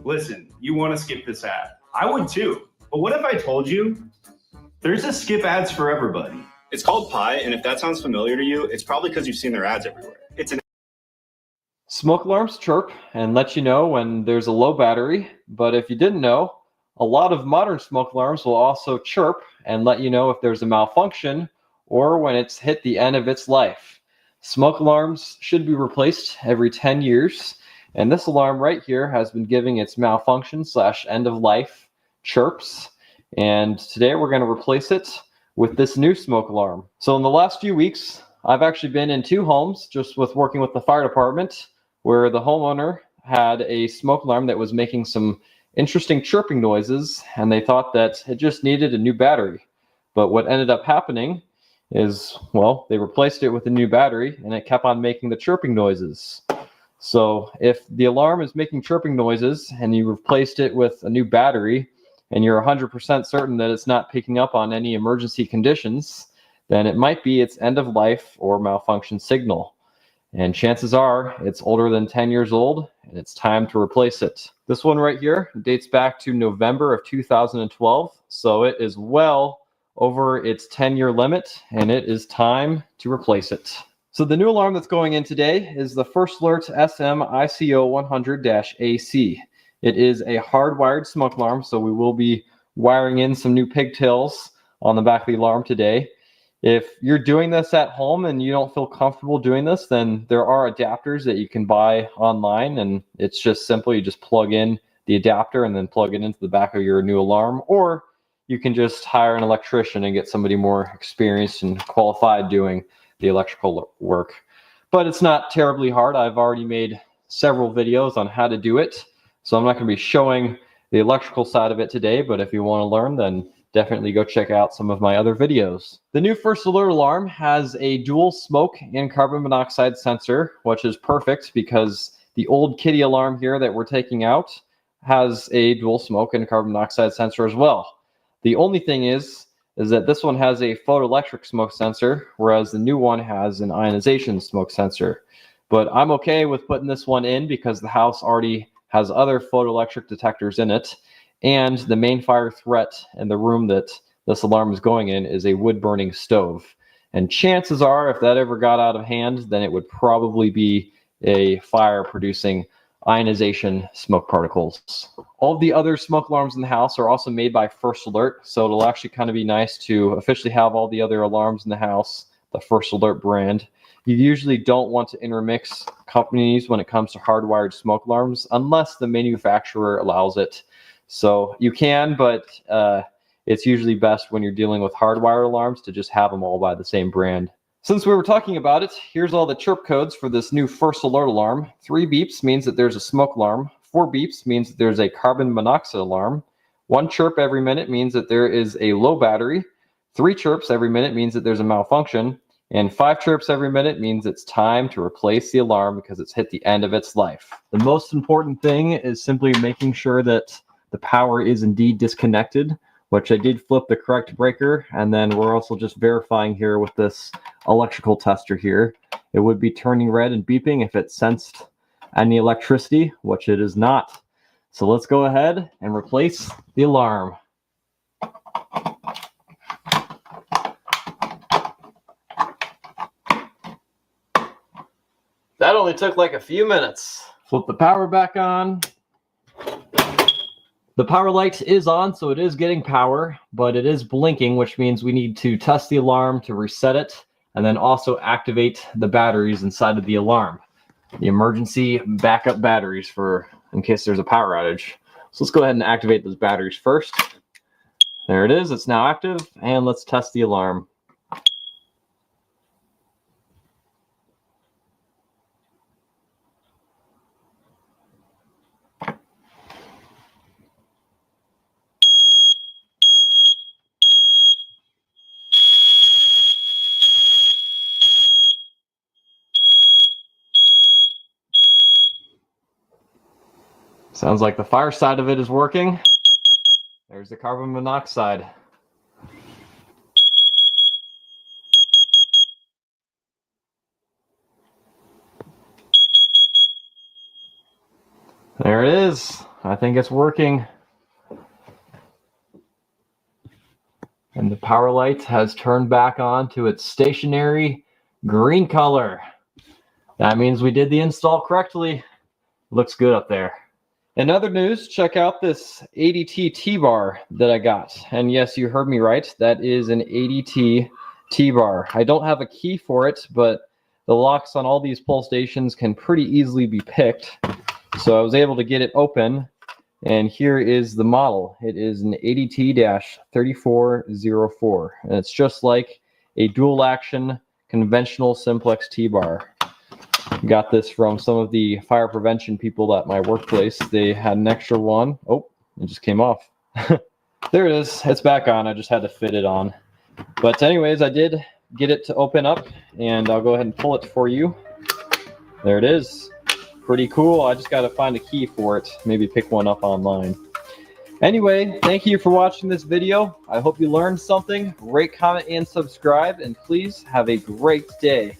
Listen, you want to skip this ad. I would too. But what if I told you there's a skip ads for everybody? It's called Pi, and if that sounds familiar to you, it's probably because you've seen their ads everywhere. Smoke alarms chirp and let you know when there's a low battery, but if you didn't know, a lot of modern smoke alarms will also chirp and let you know if there's a malfunction or when it's hit the end of its life. Smoke alarms should be replaced every 10 years, and this alarm right here has been giving its malfunction / end of life chirps, and today we're going to replace it with this new smoke alarm. So in the last few weeks, I've actually been in 2 homes just with working with the fire department where the homeowner had a smoke alarm that was making some interesting chirping noises, and they thought that it just needed a new battery. But what ended up happening is, well, they replaced it with a new battery and it kept on making the chirping noises. So if the alarm is making chirping noises and you replaced it with a new battery and you're 100% certain that it's not picking up on any emergency conditions, then it might be its end of life or malfunction signal. And chances are it's older than 10 years old and it's time to replace it. This one right here dates back to November of 2012, so it is well over its 10-year limit and it is time to replace it. So the new alarm that's going in today is the First Alert SM-ICO100-AC. It is a hardwired smoke alarm, so we will be wiring in some new pigtails on the back of the alarm today. If you're doing this at home and you don't feel comfortable doing this, then there are adapters that you can buy online, and it's just simple. You just plug in the adapter and then plug it into the back of your new alarm, or you can just hire an electrician and get somebody more experienced and qualified doing the electrical work. But it's not terribly hard. I've already made several videos on how to do it, so I'm not going to be showing the electrical side of it today, but if you want to learn, then definitely go check out some of my other videos. The new First Alert alarm has a dual smoke and carbon monoxide sensor, which is perfect because the old kitty alarm here that we're taking out has a dual smoke and carbon monoxide sensor as well. The only thing is that this one has a photoelectric smoke sensor, whereas the new one has an ionization smoke sensor. But I'm okay with putting this one in because the house already has other photoelectric detectors in it. And the main fire threat in the room that this alarm is going in is a wood-burning stove. And chances are, if that ever got out of hand, then it would probably be a fire producing ionization smoke particles. All of the other smoke alarms in the house are also made by First Alert, so it'll actually kind of be nice to officially have all the other alarms in the house, the First Alert brand. You usually don't want to intermix companies when it comes to hardwired smoke alarms unless the manufacturer allows it. So you can, but it's usually best when you're dealing with hardwired alarms to just have them all by the same brand. Since we were talking about it, here's all the chirp codes for this new First Alert alarm. 3 beeps means that there's a smoke alarm. 4 beeps means that there's a carbon monoxide alarm. 1 chirp every minute means that there is a low battery. 3 chirps every minute means that there's a malfunction. And 5 chirps every minute means it's time to replace the alarm because it's hit the end of its life. The most important thing is simply making sure that the power is indeed disconnected, which I did flip the correct breaker, and then we're also just verifying here with this electrical tester here. It would be turning red and beeping if it sensed any electricity, which it is not. So let's go ahead and replace the alarm. That only took like a few minutes. Flip the power back on. The power light is on, so it is getting power, but it is blinking, which means we need to test the alarm to reset it, and then also activate the batteries inside of the alarm. The emergency backup batteries for in case there's a power outage. So let's go ahead and activate those batteries first. There it is, it's now active, and let's test the alarm. Sounds like the fire side of it is working. There's the carbon monoxide. There it is. I think it's working. And the power light has turned back on to its stationary green color. That means we did the install correctly. Looks good up there. In other news, check out this ADT T-bar that I got. And yes, you heard me right. That is an ADT T-bar. I don't have a key for it, but the locks on all these pull stations can pretty easily be picked. So I was able to get it open, and here is the model. It is an ADT-3404, and it's just like a dual action conventional simplex T-bar. Got this from some of the fire prevention people at my workplace. They had an extra one. Oh, it just came off. There it is. It's back on. I just had to fit it on. But anyways, I did get it to open up, and I'll go ahead and pull it for you. There it is. Pretty cool. I just got to find a key for it. Maybe pick one up online. Anyway, thank you for watching this video. I hope you learned something. Rate, comment, and subscribe. And please have a great day.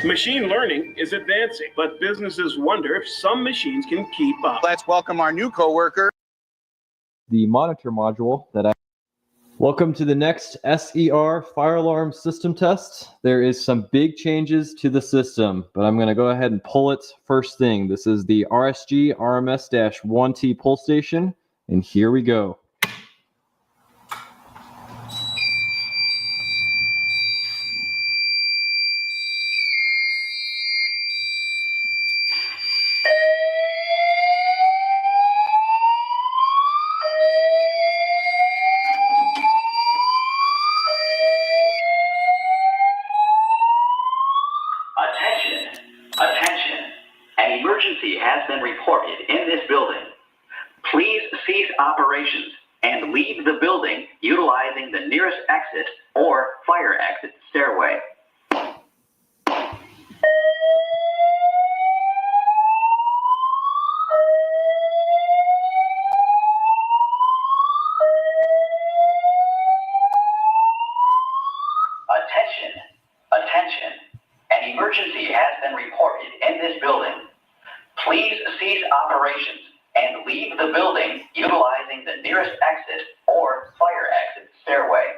Machine learning is advancing, but businesses wonder if some machines can keep up. Let's welcome our new coworker. The monitor module that I... Welcome to the next SER fire alarm system test. There is some big changes to the system, but I'm going to go ahead and pull it first thing. This is the RSG RMS-1T pull station, and here we go. Attention. An emergency has been reported in this building. Please cease operations and leave the building utilizing the nearest exit or fire exit stairway. Attention. An emergency has been reported in this building. Please cease operations and leave the building utilizing the nearest exit or fire exit stairway.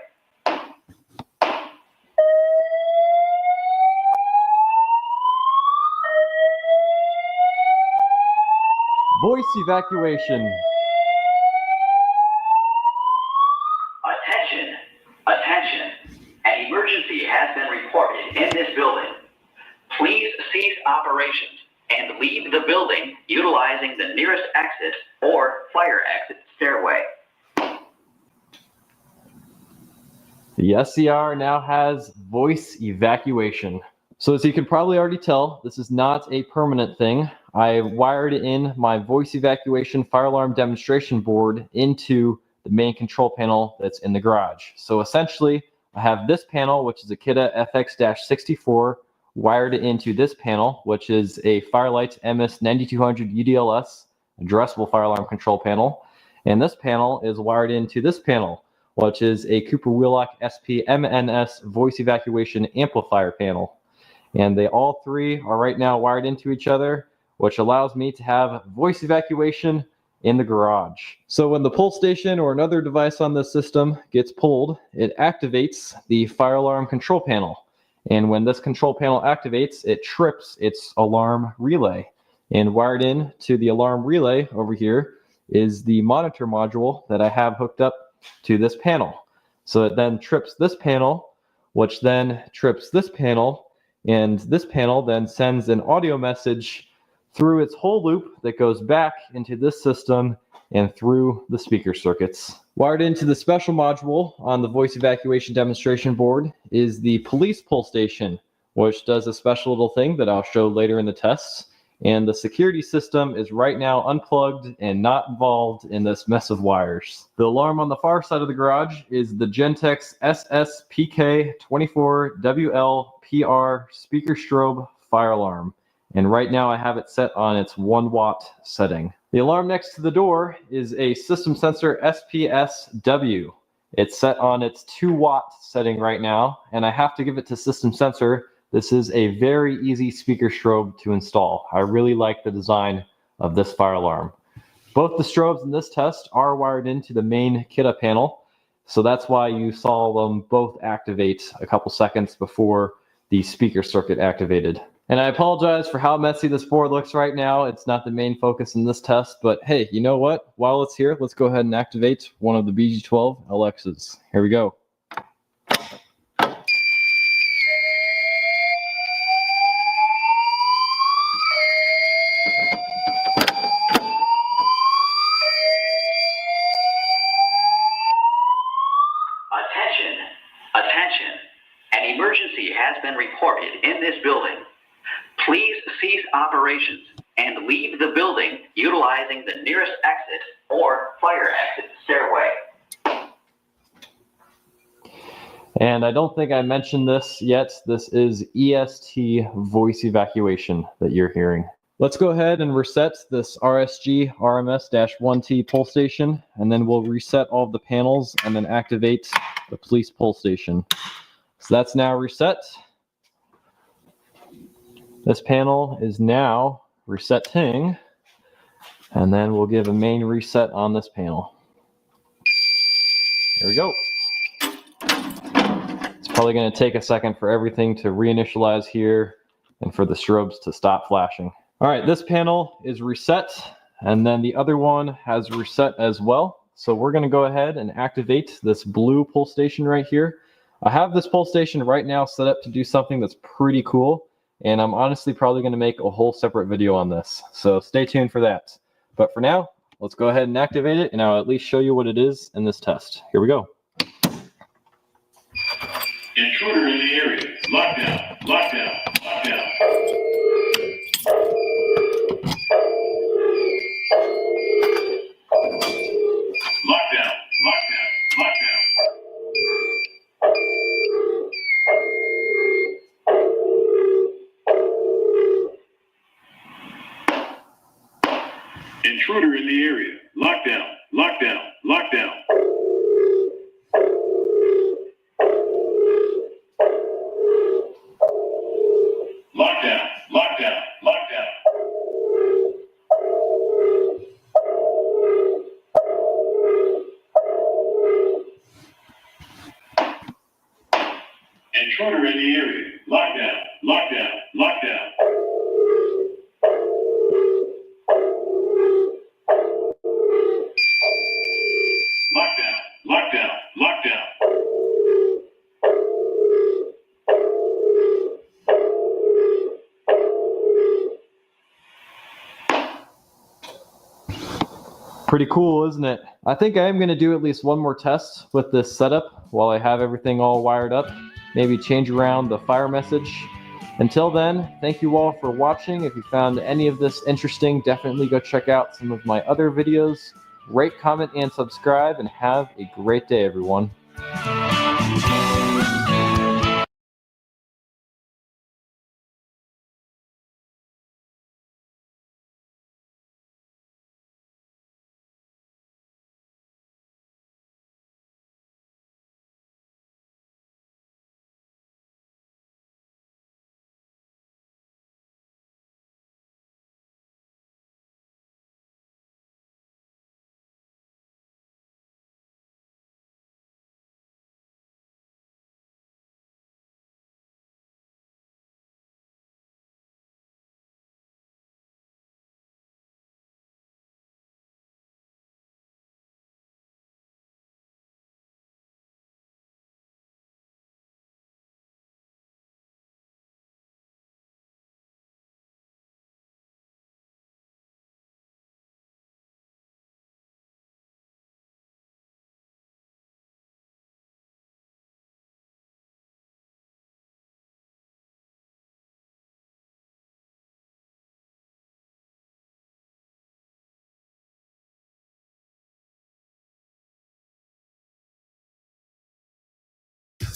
Voice evacuation. Attention. An emergency has been reported in this building. Please cease operations and leave the building utilizing the nearest exit or fire exit stairway. The SCR now has voice evacuation. So as you can probably already tell, this is not a permanent thing. I wired in my voice evacuation fire alarm demonstration board into the main control panel that's in the garage. So essentially, I have this panel, which is a Kidda FX-64, wired into this panel, which is a Firelight MS9200 UDLS addressable fire alarm control panel. And this panel is wired into this panel, which is a Cooper Wheelock SP MNS voice evacuation amplifier panel. And they all three are right now wired into each other, which allows me to have voice evacuation in the garage. So when the pull station or another device on the system gets pulled, it activates the fire alarm control panel. And when this control panel activates, it trips its alarm relay. And wired in to the alarm relay over here is the monitor module that I have hooked up to this panel. So it then trips this panel, which then trips this panel, and this panel then sends an audio message through its whole loop that goes back into this system and through the speaker circuits. Wired into the special module on the voice evacuation demonstration board is the police pull station, which does a special little thing that I'll show later in the tests. And the security system is right now unplugged and not involved in this mess of wires. The alarm on the far side of the garage is the Gentex SSPK24WLPR speaker strobe fire alarm. And right now I have it set on its 1 watt setting. The alarm next to the door is a system sensor SPSW. It's set on its 2 watt setting right now, and I have to give it to system sensor. This is a very easy speaker strobe to install. I really like the design of this fire alarm. Both the strobes in this test are wired into the main Kidda panel, so that's why you saw them both activate a couple seconds before the speaker circuit activated. And I apologize for how messy this board looks right now. It's not the main focus in this test, but hey, you know what? While it's here, let's go ahead and activate one of the BG12 LXs. Here we go. Attention. An emergency has been reported in this building. Please cease operations and leave the building utilizing the nearest exit or fire exit stairway. And I don't think I mentioned this yet. This is EST voice evacuation that you're hearing. Let's go ahead and reset this RSG RMS-1T pull station, and then we'll reset all of the panels and then activate the police pull station. So that's now reset. This panel is now resetting, and then we'll give a main reset on this panel. There we go. It's probably going to take a second for everything to reinitialize here and for the strobes to stop flashing. All right, this panel is reset, and then the other one has reset as well. So we're going to go ahead and activate this blue pull station right here. I have this pull station right now set up to do something that's pretty cool, and I'm honestly probably going to make a whole separate video on this. So stay tuned for that. But for now, let's go ahead and activate it, and I'll at least show you what it is in this test. Here we go. Intruder in the area. Lockdown, lockdown, lockdown. Lockdown, lockdown, lockdown. Intruder in the area. Lockdown, lockdown, lockdown. Lockdown, lockdown, lockdown. Intruder in the area. Lockdown, lockdown, lockdown. Lockdown, lockdown, lockdown. Pretty cool, isn't it? I think I am going to do at least one more test with this setup while I have everything all wired up. Maybe change around the fire message. Until then, thank you all for watching. If you found any of this interesting, definitely go check out some of my other videos. Rate, comment, and subscribe, and have a great day, everyone.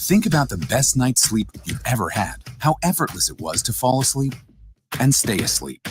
Think about the best night's sleep you've ever had, how effortless it was to fall asleep and stay asleep.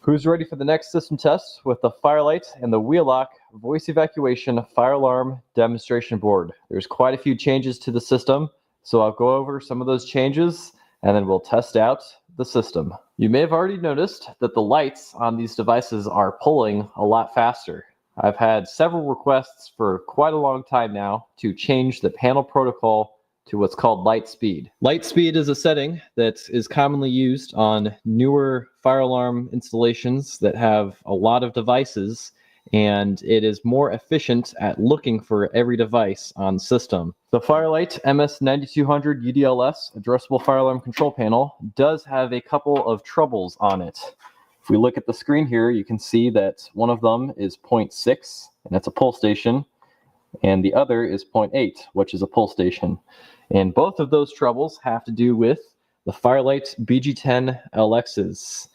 Who's ready for the next system test with the Firelight and the Wheelock voice evacuation fire alarm demonstration board? There's quite a few changes to the system, so I'll go over some of those changes and then we'll test out the system. You may have already noticed that the lights on these devices are pulling a lot faster. I've had several requests for quite a long time now to change the panel protocol to what's called light speed. Light speed is a setting that is commonly used on newer fire alarm installations that have a lot of devices, and it is more efficient at looking for every device on system. The Firelight MS9200 UDLS addressable fire alarm control panel does have a couple of troubles on it. If we look at the screen here, you can see that one of them is 0.6, and that's a pull station, and the other is 0.8, which is a pull station. And both of those troubles have to do with the Firelight BG10 LXs.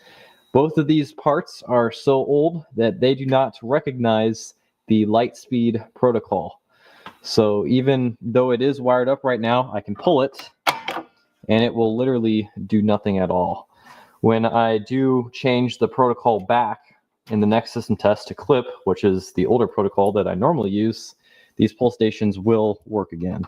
Both of these parts are so old that they do not recognize the light speed protocol. So even though it is wired up right now, I can pull it and it will literally do nothing at all. When I do change the protocol back in the next system test to clip, which is the older protocol that I normally use, these pull stations will work again.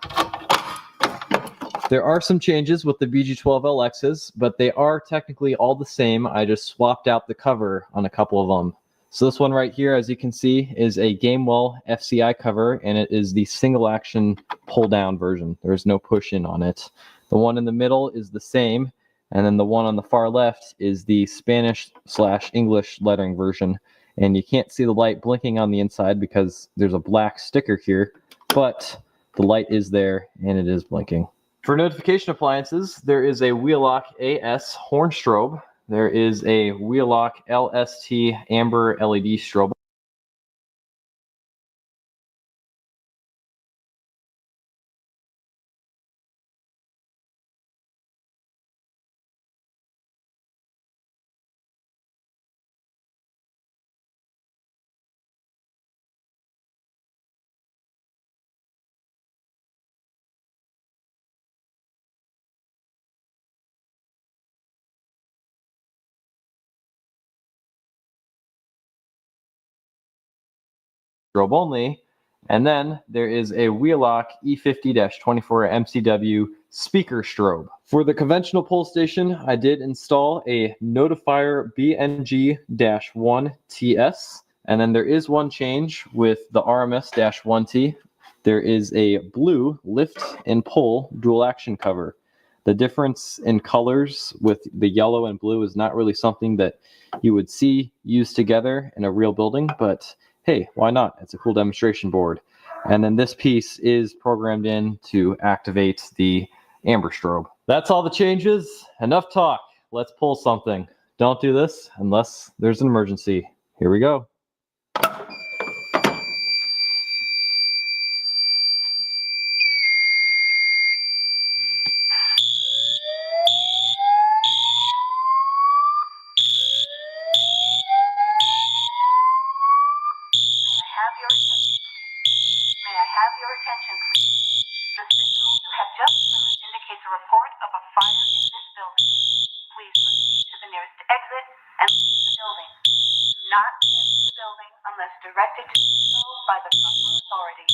There are some changes with the BG12 LXs, but they are technically all the same. I just swapped out the cover on a couple of them. So this one right here, as you can see, is a Gamewell FCI cover, and it is the single action pull down version. There's no push in on it. The one in the middle is the same, and then the one on the far left is the Spanish/English lettering version. And you can't see the light blinking on the inside because there's a black sticker here, but the light is there and it is blinking. For notification appliances, there is a Wheelock AS horn strobe. There is a Wheelock LST amber LED strobe. Strobe only. And then there is a Wheelock E50-24 MCW speaker strobe. For the conventional pull station, I did install a Notifier BNG-1TS. And then there is one change with the RMS-1T. There is a blue lift and pull dual action cover. The difference in colors with the yellow and blue is not really something that you would see used together in a real building, but hey, why not? It's a cool demonstration board. And then this piece is programmed in to activate the amber strobe. That's all the changes. Enough talk. Let's pull something. Don't do this unless there's an emergency. Here we go. May I have your attention, please? The signal you have just heard indicates a report of a fire in this building. Please proceed to the nearest exit and leave the building. Do not enter the building unless directed to do so by the proper authority.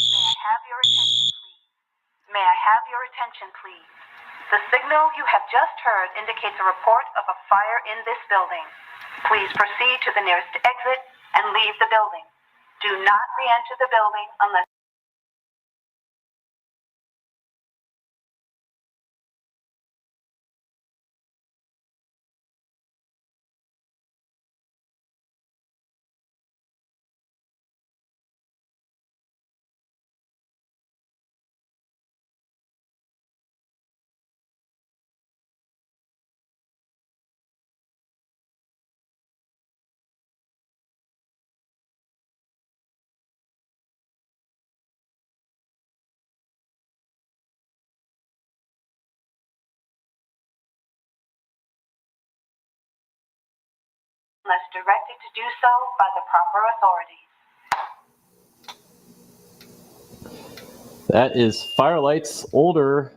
May I have your attention, please? May I have your attention, please? The signal you have just heard indicates a report of a fire in this building. Please proceed to the nearest exit and leave the building. Do not re-enter the building unless unless directed to do so by the proper authorities. That is Firelight's older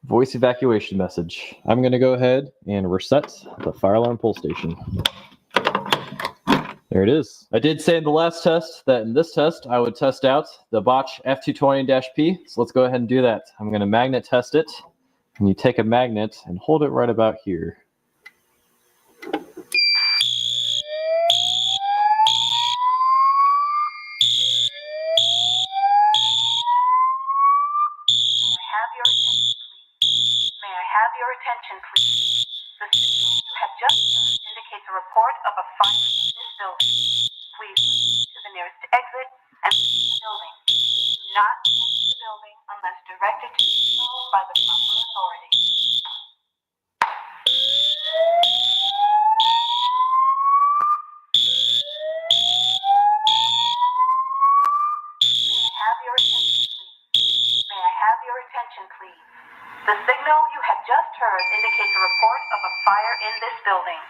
voice evacuation message. I'm going to go ahead and reset the fire alarm pull station. There it is. I did say in the last test that in this test I would test out the Bosch F220-P. So let's go ahead and do that. I'm going to magnet test it. And you take a magnet and hold it right about here. May I have your attention, please? The signal you have just heard indicates a report of a fire in this building. Please proceed to the nearest exit and leave the building. Do not enter the building unless directed to do so by the proper authority. May I have your attention, please? May I have your attention, please? The signal you have just heard indicates a report of a fire in this building.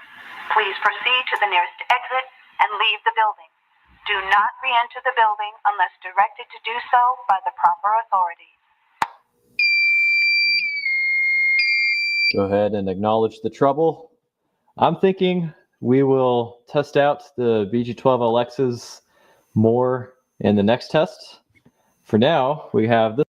Please proceed to the nearest exit and leave the building. Do not re-enter the building unless directed to do so by the proper authorities. Go ahead and acknowledge the trouble. I'm thinking we will test out the BG12LXs more in the next test. For now, we have this.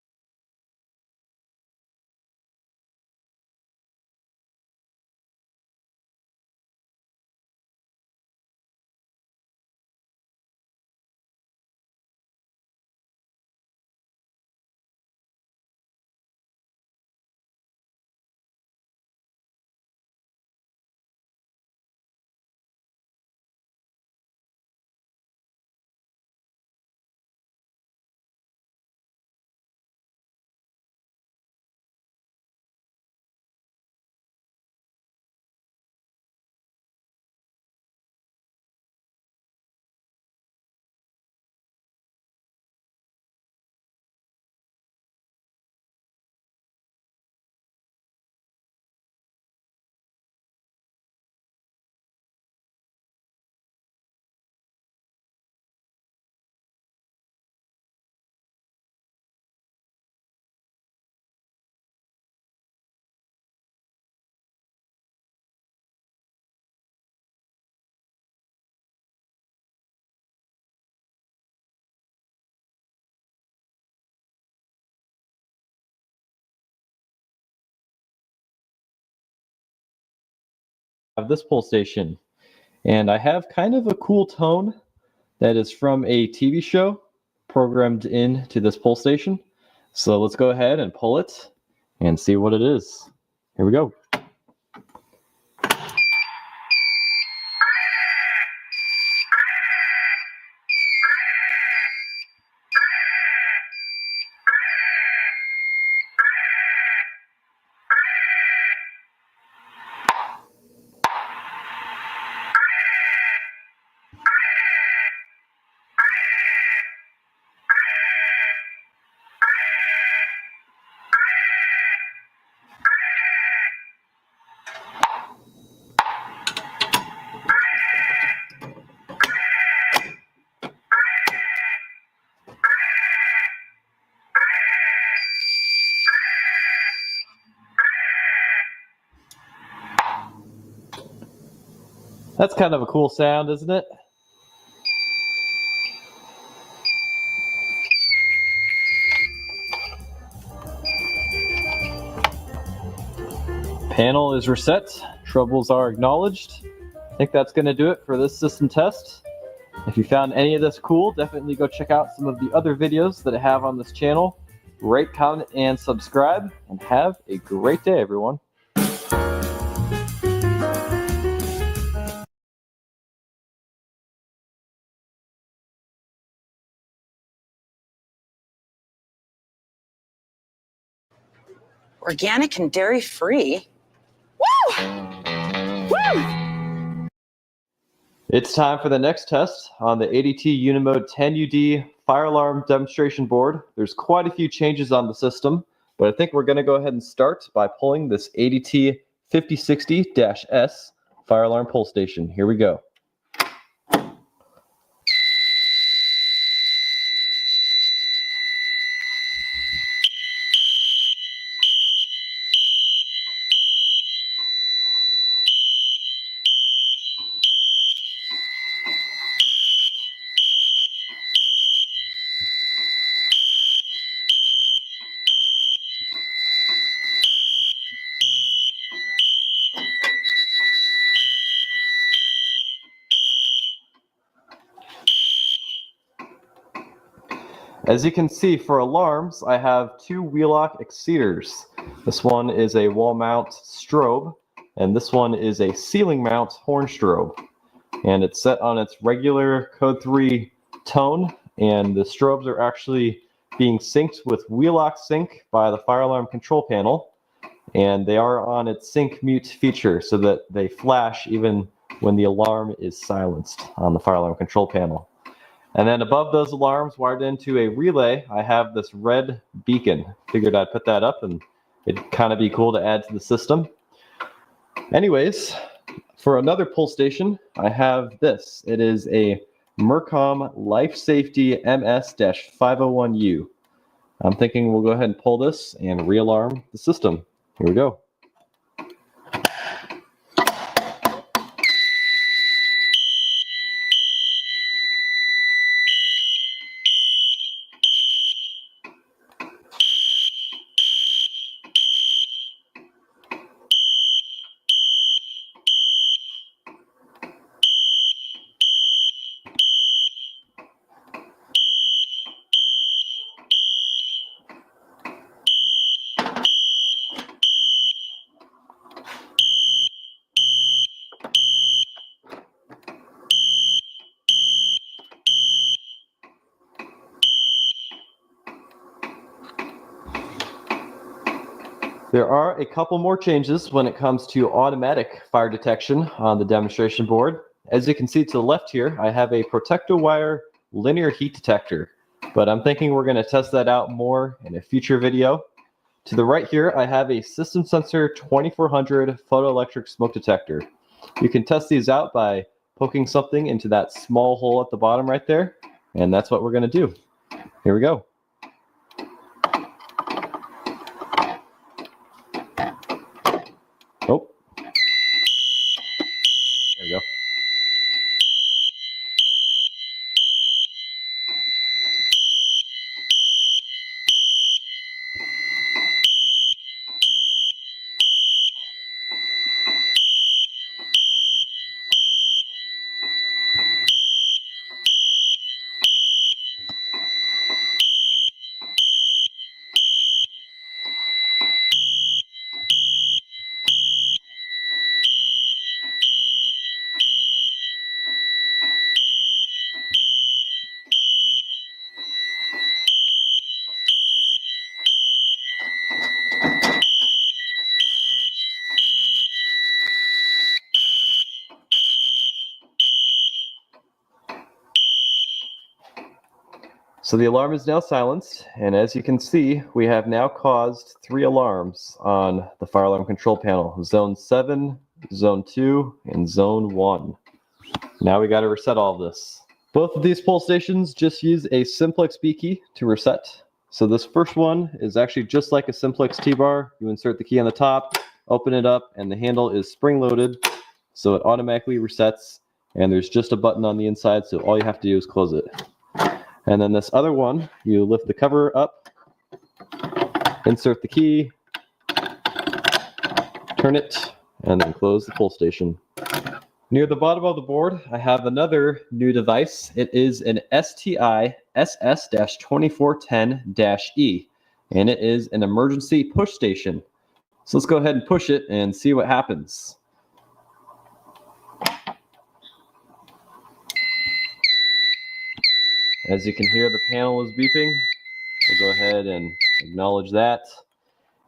This pull station, and I have kind of a cool tone that is from a TV show programmed into this pull station. So let's go ahead and pull it and see what it is. Here we go. That's kind of a cool sound, isn't it? Panel is reset. Troubles are acknowledged. I think that's going to do it for this system test. If you found any of this cool, definitely go check out some of the other videos that I have on this channel. Rate, comment, and subscribe, and have a great day, everyone. Organic and dairy-free. Woo! Woo! It's time for the next test on the ADT Unimode 10UD fire alarm demonstration board. There's quite a few changes on the system, but I think we're going to go ahead and start by pulling this ADT 5060-S fire alarm pull station. Here we go. As you can see, for alarms, I have two wheel-lock exceeders. This one is a wall mount strobe, and this one is a ceiling mount horn strobe. And it's set on its regular code 3 tone, and the strobes are actually being synced with wheel-lock sync by the fire alarm control panel, and they are on its sync mute feature so that they flash even when the alarm is silenced on the fire alarm control panel. And then above those alarms, wired into a relay, I have this red beacon. Figured I'd put that up, and it'd kind of be cool to add to the system. Anyways, for another pull station, I have this. It is a Mercom Life Safety MS-501U. I'm thinking we'll go ahead and pull this and re-alarm the system. Here we go. There are a couple more changes when it comes to automatic fire detection on the demonstration board. As you can see to the left here, I have a Protectowire linear heat detector, but I'm thinking we're going to test that out more in a future video. To the right here, I have a System Sensor 2400 photoelectric smoke detector. You can test these out by poking something into that small hole at the bottom right there, and that's what we're going to do. Here we go. Oh. There we go. So the alarm is now silenced, and as you can see, we have now caused 3 alarms on the fire alarm control panel: Zone 7, Zone 2, and Zone 1. Now we got to reset all of this. Both of these pull stations just use a simplex B key to reset. So this first one is actually just like a simplex T-bar. You insert the key on the top, open it up, and the handle is spring-loaded, so it automatically resets, and there's just a button on the inside, so all you have to do is close it. And then this other one, you lift the cover up, insert the key, turn it, and then close the pull station. Near the bottom of the board, I have another new device. It is an STI SS-2410-E, and it is an emergency push station. So let's go ahead and push it and see what happens. As you can hear, the panel is beeping. We'll go ahead and acknowledge that.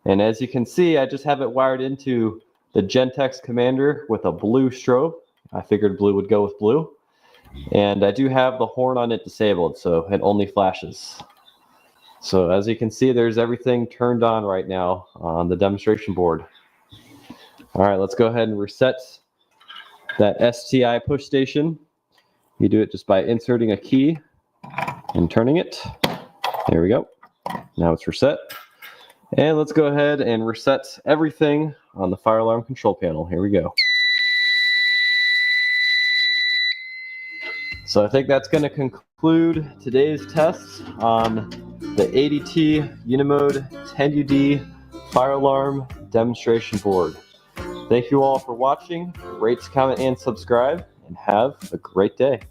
And as you can see, I just have it wired into the Gentex Commander with a blue strobe. I figured blue would go with blue. And I do have the horn on it disabled, so it only flashes. So as you can see, there's everything turned on right now on the demonstration board. All right, let's go ahead and reset that STI push station. You do it just by inserting a key and turning it. There we go. Now it's reset. And let's go ahead and reset everything on the fire alarm control panel. Here we go. So I think that's going to conclude today's test on the ADT Unimode 10UD fire alarm demonstration board. Thank you all for watching. Rate, comment, and subscribe, and have a great day.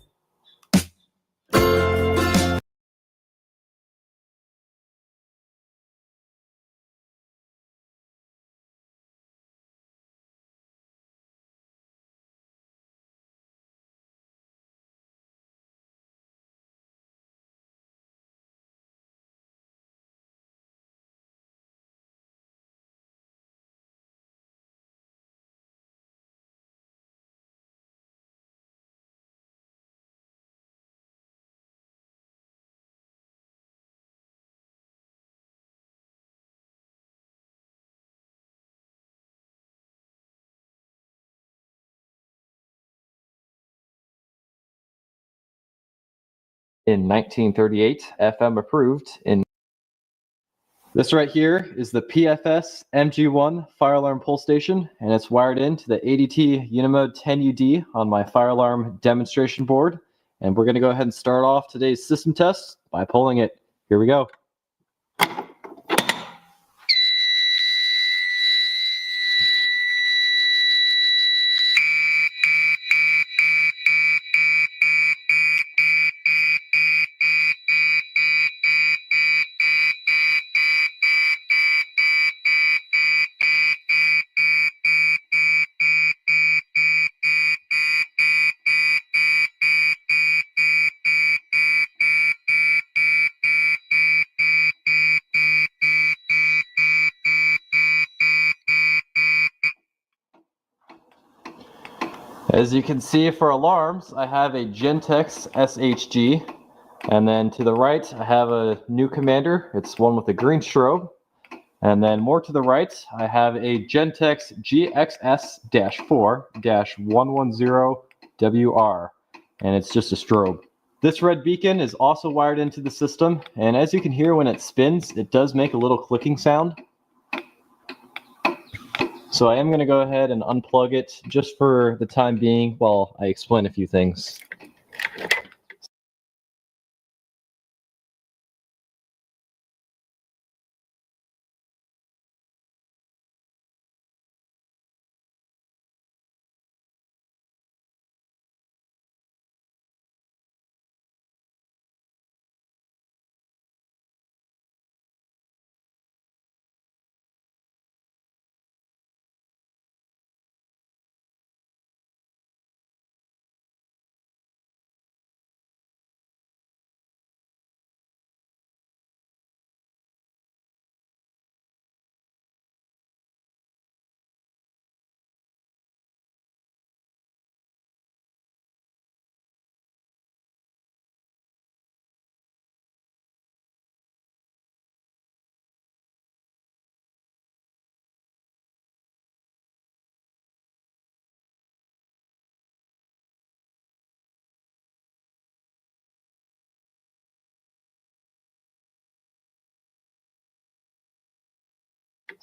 in 1938, FM approved in. This right here is the PFS MG1 fire alarm pull station, and it's wired into the ADT Unimode 10UD on my fire alarm demonstration board. And we're going to go ahead and start off today's system test by pulling it. Here we go. As you can see for alarms, I have a Gentex SHG, and then to the right I have a new commander. It's one with a green strobe, and then more to the right I have a Gentex GXS-4-110WR, and it's just a strobe. This red beacon is also wired into the system, and as you can hear when it spins, it does make a little clicking sound. So I am going to go ahead and unplug it just for the time being while I explain a few things.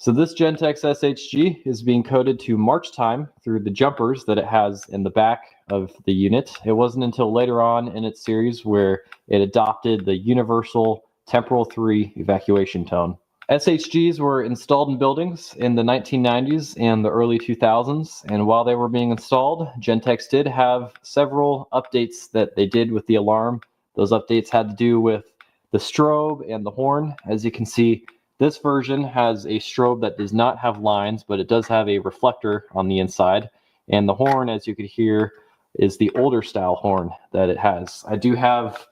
So this Gentex SHG is being coded to march time through the jumpers that it has in the back of the unit. It wasn't until later on in its series where it adopted the universal temporal 3 evacuation tone. SHGs were installed in buildings in the 1990s and the early 2000s, and while they were being installed, Gentex did have several updates that they did with the alarm. Those updates had to do with the strobe and the horn. As you can see, this version has a strobe that does not have lines, but it does have a reflector on the inside. And the horn, as you could hear, is the older style horn that it has. I do have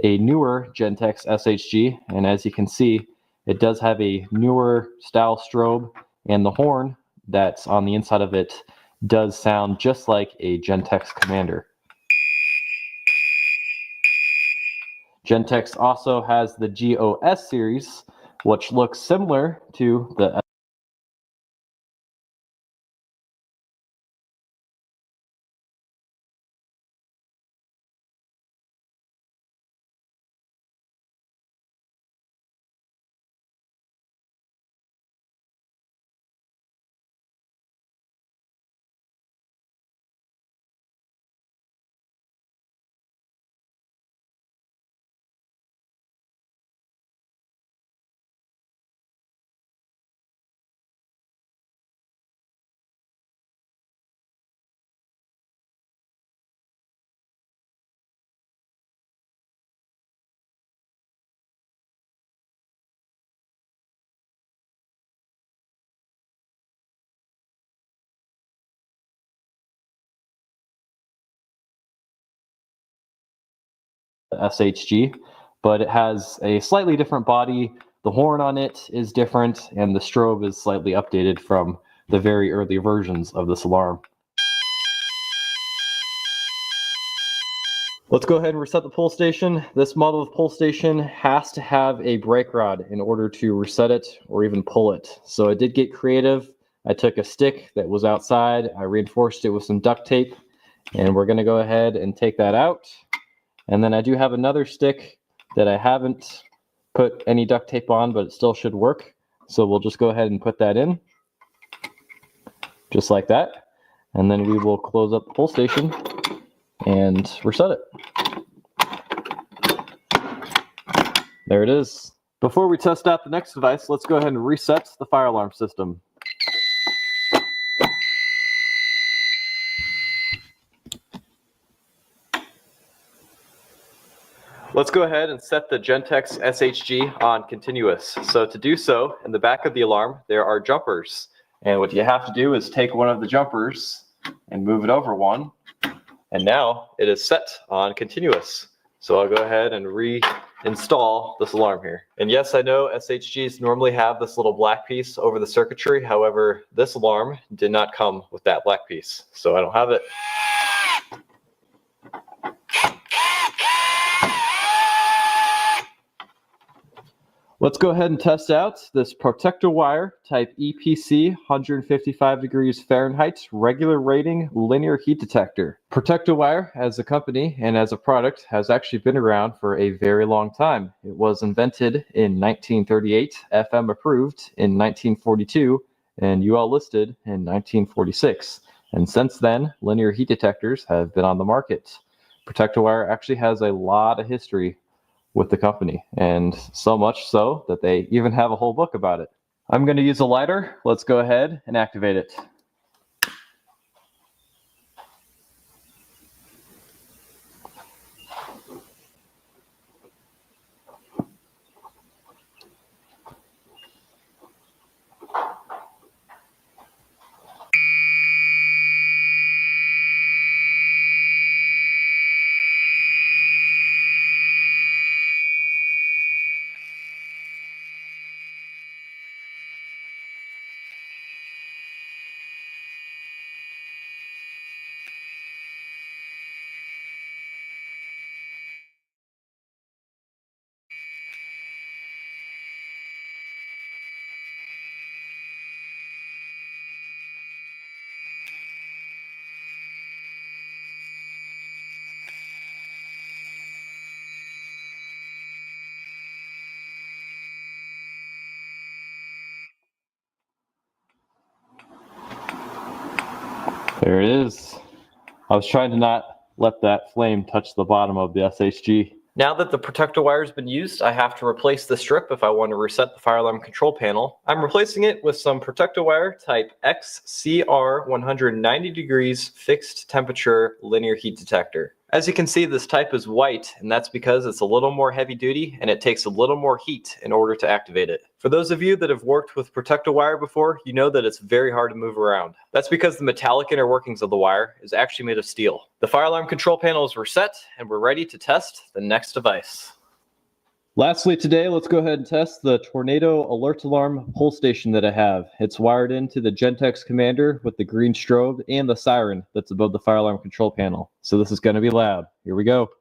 a newer Gentex SHG, and as you can see, it does have a newer style strobe, and the horn that's on the inside of it does sound just like a Gentex Commander. Gentex also has the GOS series, which looks similar to the SHG, but it has a slightly different body. The horn on it is different, and the strobe is slightly updated from the very early versions of this alarm. Let's go ahead and reset the pull station. This model of pull station has to have a brake rod in order to reset it or even pull it. So I did get creative. I took a stick that was outside, I reinforced it with some duct tape, and we're going to go ahead and take that out. And then I do have another stick that I haven't put any duct tape on, but it still should work. So we'll just go ahead and put that in, just like that. And then we will close up the pull station and reset it. There it is. Before we test out the next device, let's go ahead and reset the fire alarm system. Let's go ahead and set the Gentex SHG on continuous. So to do so, in the back of the alarm, there are jumpers. And what you have to do is take one of the jumpers and move it over one. And now it is set on continuous. So I'll go ahead and reinstall this alarm here. And yes, I know SHGs normally have this little black piece over the circuitry. However, this alarm did not come with that black piece. So I don't have it. Let's go ahead and test out this protector wire type EPC 155 degrees Fahrenheit regular rating linear heat detector. Protector wire as a company and as a product has actually been around for a very long time. It was invented in 1938, FM approved in 1942, and UL listed in 1946. And since then, linear heat detectors have been on the market. Protector wire actually has a lot of history with the company, and so much so that they even have a whole book about it. I'm going to use a lighter. Let's go ahead and activate it. There it is. I was trying to not let that flame touch the bottom of the SHG. Now that the protector wire has been used, I have to replace the strip if I want to reset the fire alarm control panel. I'm replacing it with some protector wire type XCR 190 degrees fixed temperature linear heat detector. As you can see, this type is white, and that's because it's a little more heavy duty and it takes a little more heat in order to activate it. For those of you that have worked with protector wire before, you know that it's very hard to move around. That's because the metallic inner workings of the wire is actually made of steel. The fire alarm control panel is reset, and we're ready to test the next device. Lastly today, let's go ahead and test the Tornado Alert Alarm pull station that I have. It's wired into the Gentex Commander with the green strobe and the siren that's above the fire alarm control panel. So this is going to be loud. Here we go.